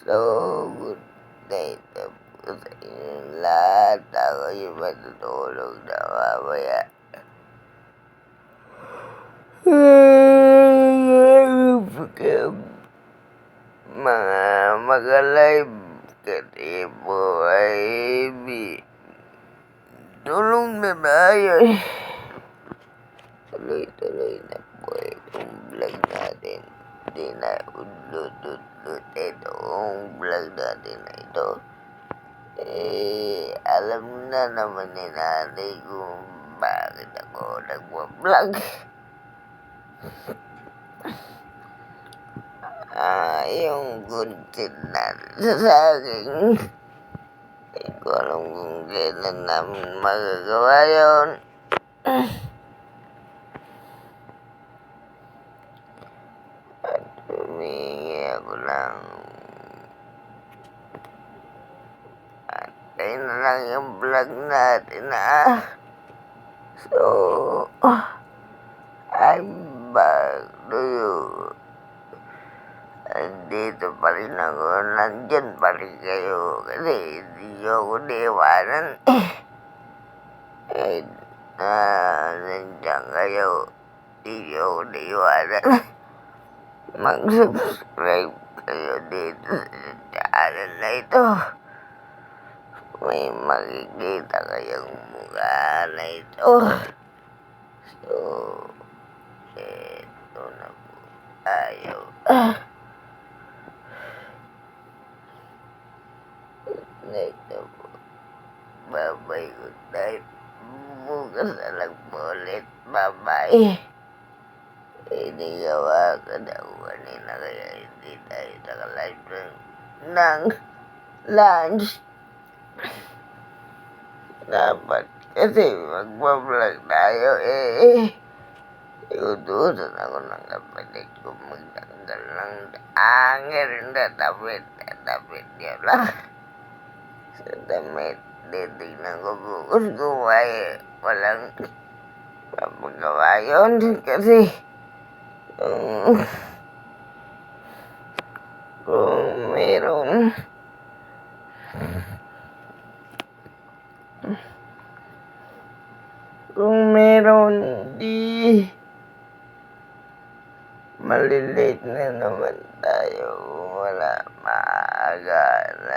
So, good night na po sa inyong lahat. Ako'y matutulog na mamaya. Mga mag-alive kasi po ay tulong na tayo. Tuloy-tuloy na po itong vlog natin. Hindi na udlot-udlot itong vlog natin na ito. Alam na naman ni nanay kung bakit ako nagwa-vlog. Yung content natin sa akin, hindi ko alam kung kailan namin magagawa yun. At humingi ako lang. Antayin na lang yung vlog natin So, I'm back to you. Andito pa rin ako, nandyan pa rin kayo kasi hindi nyo ako niiwanan. Nandiyan kayo, hindi nyo ako niiwanan. Mag-subscribe kayo dito sa channel na ito. May makikita kayong mukha na ito. So, eto na po tayo. Night na po. Bye-bye, good night. Bukas na lang po ulit. Bye-bye. Inigawa ka na ako kanina kaya hindi tayo naka-live ng lunch. Dapat kasi magpa-vlog tayo iutusan ako ng kapatid ko magtanggal ng angin na tapit niya lang. Sa damit, titignan ko bukas kung walang papagawa yun kasi kung meron di malilate na naman tayo kung wala maaga na.